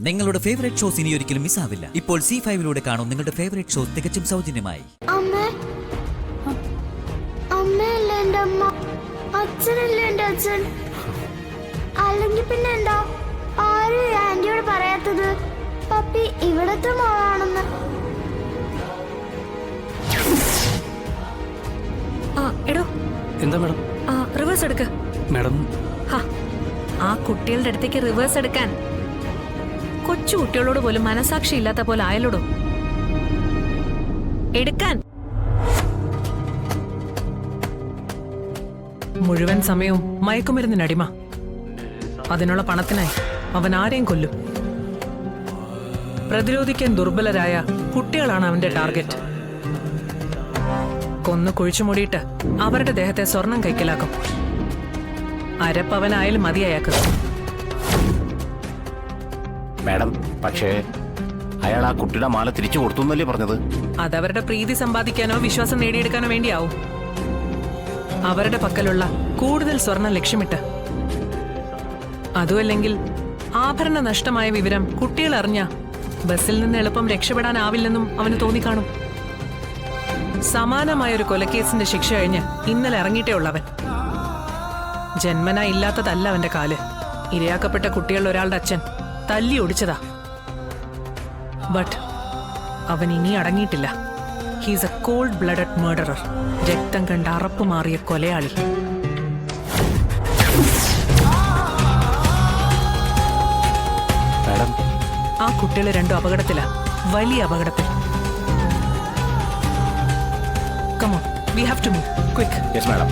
നിങ്ങളുടെ favourite shows ഇനി ഒരിക്കലും മിസ്സാവില്ല. ഇപ്പോൾ C5 കാണും നിങ്ങളുടെ ഫേവറേറ്റ് ഷോസ് തികച്ചും സൗജന്യമായി. അമ്മയല്ലേ എന്റെ അമ്മ, അച്ഛനല്ലേ എന്റെ അച്ഛൻ. അല്ലെങ്കിൽ പിന്നെ എന്താ ആരും ആന്റിയോട് പറയാത്തത് പപ്പി ഇവിടത്തെ മോളാണെന്ന്? എടോ എന്താ മാഡം? റിവേഴ്സ് എടുക്ക മാഡം. ആ കുട്ടികളുടെ അടുത്തേക്ക് റിവേഴ്സ് എടുക്കാൻ കൊച്ചു കുട്ടികളോട് പോലും മനസാക്ഷി ഇല്ലാത്ത പോലെ ആയലോടോ. എടുക്കാൻ മുഴുവൻ സമയവും മയക്കുമരുന്നിനടിമ. അതിനുള്ള പണത്തിനായി അവൻ ആരെയും കൊല്ലും. പ്രതിരോധിക്കാൻ ദുർബലരായ കുട്ടികളാണ് അവന്റെ ടാർഗറ്റ്. കൊന്നു കുഴിച്ചുമൂടിയിട്ട് അവരുടെ ദേഹത്തെ സ്വർണം കൈക്കലാക്കും. അരപ്പവനായാലും മതി അയാൾക്ക്. മാഡം, പക്ഷേ അയാൾ ആ കുട്ടിയുടെ മാല തിരിച്ചു കൊടുത്തു എന്നല്ലേ പറഞ്ഞത്? അതവരുടെ പ്രീതി സമ്പാദിക്കാനോ വിശ്വാസം നേടിയെടുക്കാനോ വേണ്ടിയാവും. അവരുടെ പക്കലുള്ള കൂടുതൽ സ്വർണം ലക്ഷ്യമിട്ട്. അതുമല്ലെങ്കിൽ ആഭരണ നഷ്ടമായ വിവരം കുട്ടികൾ അറിഞ്ഞ ബസ്സിൽ നിന്ന് എളുപ്പം രക്ഷപ്പെടാനാവില്ലെന്നും അവന് തോന്നിക്കാണും. സമാനമായൊരു കൊലക്കേസിന്റെ ശിക്ഷ കഴിഞ്ഞ് ഇന്നലെ ഇറങ്ങിയിട്ടേ ഉള്ളവൻ. ജന്മന ഇല്ലാത്തതല്ല അവന്റെ കാല്. ഇരയാക്കപ്പെട്ട കുട്ടികളിൽ ഒരാളുടെ അച്ഛൻ തല്ലി ഒടിച്ചതാ. ബട്ട് അവൻ ഇനി അടങ്ങിയിട്ടില്ല. He's a cold blooded murderer. രക്തം കണ്ട് അറപ്പ് മാറിയ കൊലയാളി. ആ കുട്ടികളെ രണ്ടും അപകടത്തിലാ, വലിയ അപകടത്തിൽ. Come on, we have to move. Quick. Yes, madam.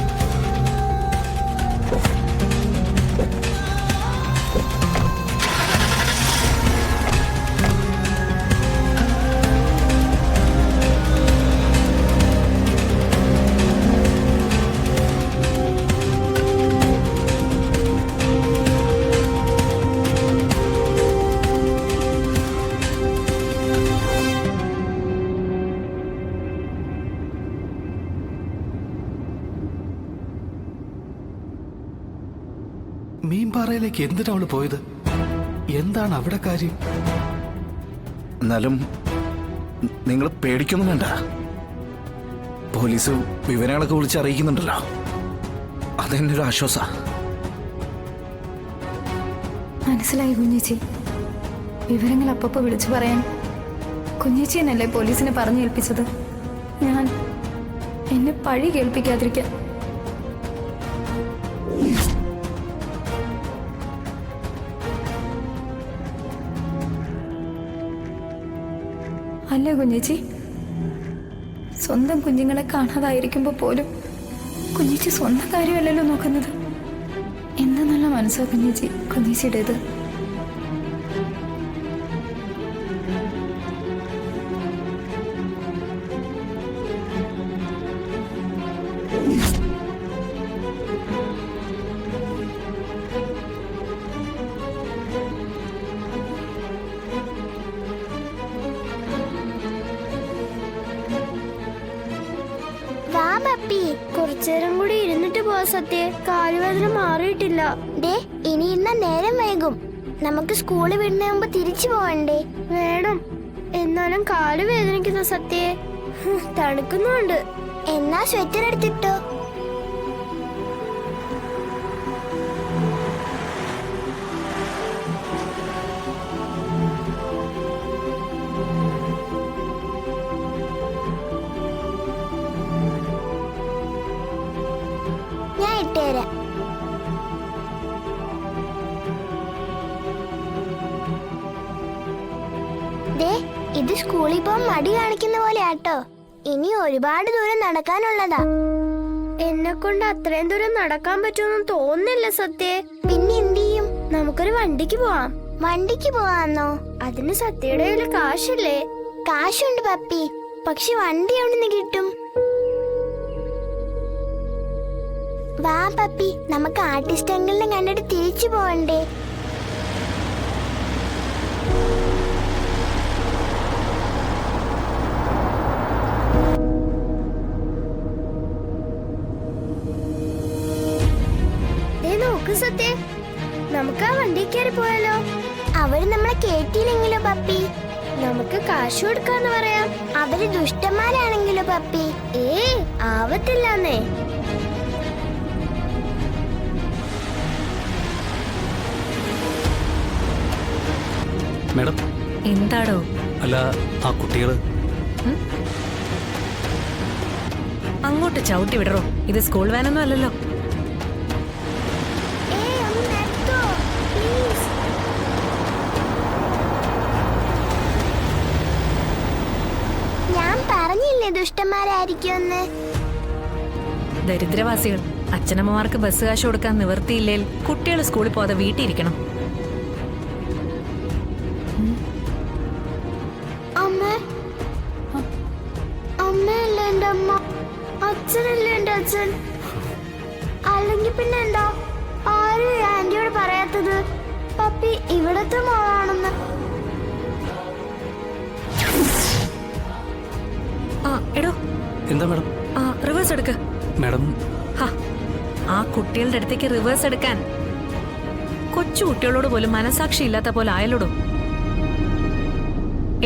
മീൻപാറയിലേക്ക് എന്തിനാ അവള് പോയത്? എന്താണ് അവിടെ കാര്യം? എന്നാലും നിങ്ങൾ പേടിക്കൊന്നും വേണ്ട. പോലീസ് വിവരങ്ങളൊക്കെ വിളിച്ച് അറിയിക്കുന്നുണ്ടല്ലോ, അതെന്നെ ഒരു ആശ്വാസ. മനസ്സിലായി കുഞ്ഞേച്ചി. വിവരങ്ങൾ അപ്പപ്പോ വിളിച്ചു പറയാൻ കുഞ്ഞേച്ചി എന്നല്ലേ പോലീസിനെ പറഞ്ഞേൽപ്പിച്ചത്. ഞാൻ എന്നെ പഴി കേൾപ്പിക്കാതിരിക്കാൻ. അല്ലേ കുഞ്ഞേച്ചി? സ്വന്തം കുഞ്ഞുങ്ങളെ കാണാതായിരിക്കുമ്പോ പോലും കുഞ്ഞേച്ചി സ്വന്തം കാര്യമല്ലല്ലോ നോക്കുന്നത്. എന്താ നല്ല മനസ്സാ കുഞ്ഞേച്ചി കുഞ്ഞേച്ചിയുടേത്. കുറച്ചേരം കൂടി ഇരുന്നിട്ട് പോവാ സത്യ. കാലുവേദന മാറിയിട്ടില്ല. ഇനി ഇന്ന നേരം വൈകും. നമുക്ക് സ്കൂളിൽ വിടുന്ന മുമ്പ് തിരിച്ചു പോവണ്ടേ? വേണം, എന്നാലും കാല് വേദനിക്കുന്ന സത്യ. തണുക്കുന്നുണ്ട്. എന്നാ സ്വെറ്റർ എടുത്തിട്ടോ. ഇത് സ്കൂളിൽ പോകാൻ മടി കാണിക്കുന്ന പോലെ ആട്ടോ. ഇനി ഒരുപാട് ദൂരം നടക്കാനുള്ളതാ. എന്നെ കൊണ്ട് അത്രയും ദൂരം നടക്കാൻ പറ്റുമെന്ന് തോന്നുന്നില്ല സത്യ. പിന്നെ എന്ത് ചെയ്യും? നമുക്കൊരു വണ്ടിക്ക് പോവാം. വണ്ടിക്ക് പോവാന്നോ? അതിന് സത്യയുടെ കയ്യില് കാശില്ലേ? കാശുണ്ട് പപ്പി, പക്ഷെ വണ്ടി എവിടുന്ന് കിട്ടും? വാ പപ്പി, നമുക്ക് ആർട്ടിസ്റ്റ് അങ്കിളിനെ കണ്ടിട്ട് തിരിച്ചു പോവണ്ടേ? നോക്ക് സത്യ, നമുക്ക് ആ വണ്ടി കയറി പോയാലോ? അവര് നമ്മളെ കേട്ടില്ലെങ്കിലോ പപ്പി? നമുക്ക് കാശ് കൊടുക്കാന്ന് പറയാം. അവര് ദുഷ്ടന്മാരാണെങ്കിലോ പപ്പി? ആവത്തില്ലാന്നേ. മാഡം, എന്താടോ? അല്ല ആ കുട്ടികള് അങ്ങോട്ട് ചവിട്ടി വിടറോ, ഇത് സ്കൂൾ വാനൊന്നും അല്ലല്ലോ. ഒന്ന് നിർത്തോ പ്ലീസ്. ഞാൻ പറഞ്ഞില്ലേ ദുഷ്ടന്മാരായിരിക്കുമെന്ന്. ദരിദ്രവാസികൾ. അച്ഛനമ്മമാർക്ക് ബസ് കാശ് കൊടുക്കാൻ നിവർത്തിയില്ലേൽ കുട്ടികൾ സ്കൂളിൽ പോകാതെ വീട്ടിലിരിക്കണം. അമ്മയല്ലേ എന്റെ അമ്മ, അച്ഛനല്ലേ എന്റെ അച്ഛൻ. അല്ലെങ്കിൽ പിന്നെ എന്താ ആരും ആന്റിയോട് പറയാത്തത് പപ്പി ഇവിടത്തെ മോളാണെന്ന്? എടോ, എന്താ മാഡം? റിവേഴ്സ് എടുക്ക. മാഡം, ആ കുട്ടികളുടെ അടുത്തേക്ക് റിവേഴ്സ് എടുക്കാൻ കൊച്ചു കുട്ടികളോട് പോലും മനസാക്ഷി ഇല്ലാത്ത പോലെ ആയാലോടോ.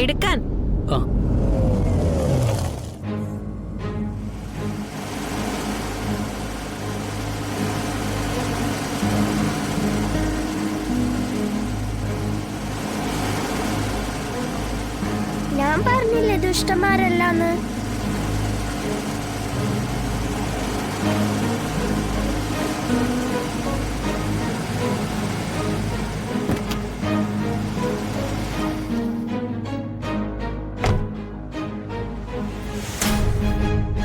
എടുക്കാൻ. ആ ഞാൻ പറഞ്ഞില്ലേ ദുഷ്ടന്മാരല്ലാന്ന്.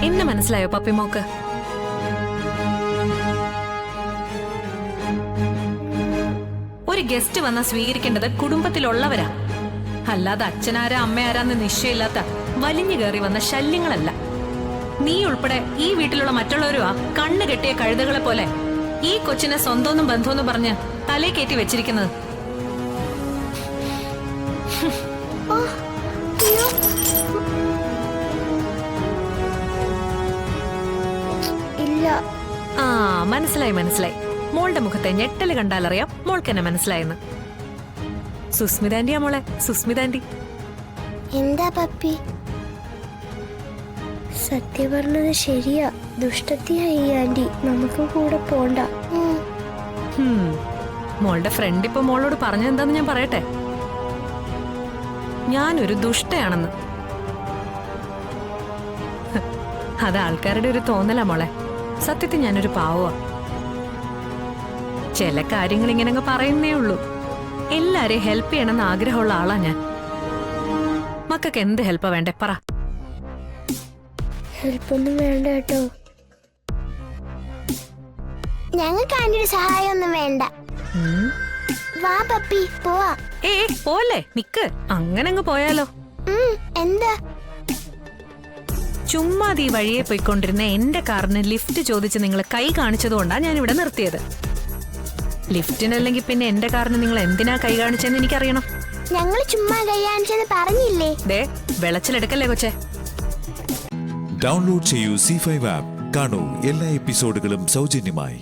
എന്നെ മനസ്സിലായോ പപ്പിമോക്ക്? ഒരു ഗസ്റ്റ് വന്നാ സ്വീകരിക്കേണ്ടത് കുടുംബത്തിലുള്ളവരാ, അല്ലാതെ അച്ഛനാരാ അമ്മയാരാന്ന് നിശ്ചയമില്ലാത്ത വലിഞ്ഞു കയറി വന്ന ശല്യങ്ങളല്ല. നീ ഉൾപ്പെടെ ഈ വീട്ടിലുള്ള മറ്റുള്ളവരുമാ കണ്ണു കെട്ടിയ കഴുതകളെ പോലെ ഈ കൊച്ചിനെ സ്വന്തമെന്നും ബന്ധമെന്നും പറഞ്ഞ് തലേ കയറ്റി വെച്ചിരിക്കുന്നത്. ഇല്ല. മനസ്സിലായി. മോളുടെ മുഖത്തെ ഞെട്ടല് കണ്ടാലറിയാം മോൾക്ക് എന്നെ മനസ്സിലായെന്ന്. സുസ്മിതാന്റിയാ മോളെ, സുസ്മിതാന്റി. എന്താ പപ്പി? സത്യം പറഞ്ഞത് ശരിയാ, ദുഷ്ടത്തിയായി ആന്റി. നമുക്ക് കൂടെ പോണ്ട. മോളുടെ ഫ്രണ്ട് ഇപ്പൊ മോളോട് പറഞ്ഞെന്താന്ന് ഞാൻ പറയട്ടെ. ഞാനൊരു ദുഷ്ടയാണെന്ന്. അത് ആൾക്കാരുടെ ഒരു തോന്നലാ മോളെ. സത്യത്തിൽ ഞാനൊരു പാവമാ. ചില കാര്യങ്ങൾ ഇങ്ങനെ അങ്ങ് പറയുന്നേ ഉള്ളൂ. എല്ലാരെയും ഹെൽപ്പ് ചെയ്യണമെന്ന് ആഗ്രഹമുള്ള ആളാ ഞാൻ. മക്കൾക്ക് എന്ത് ഹെൽപ്പാ വേണ്ടേ പറ? ഹെൽപ്പൊന്നും വേണ്ട കേട്ടോ. ഞങ്ങൾക്ക് ആന്റിയുടെ സഹായം ഒന്നും വേണ്ട. വാ പപ്പി പോവാ. പോലെ നിക്ക്, അങ്ങനെ അങ്ങ് പോയാലോ? എന്താ? ചുമ്മാ ഈ വഴിയെ പോയിക്കൊണ്ടിരുന്ന എന്റെ കാറിന് ലിഫ്റ്റ് ചോദിച്ച് നിങ്ങൾ കൈ കാണിച്ചതുകൊണ്ടാ ഞാൻ ഇവിടെ നിർത്തിയത്. ലിഫ്റ്റിനല്ലെങ്കിൽ പിന്നെ എന്റെ കാറിന് നിങ്ങൾ എന്തിനാ കൈ കാണിച്ചെന്ന് എനിക്കറിയണം. ഞങ്ങൾ ചുമ്മാ കൈ കാണിച്ചെന്ന് പറഞ്ഞില്ലേ? ദേ വെളച്ചിലെടുക്കല്ലേ കൊച്ചേ. ഡൗൺലോഡ് ചെയ്യൂ C5 ആപ്പ്. കാണൂ എല്ലാ എപ്പിസോഡുകളും സൗജന്യമായി.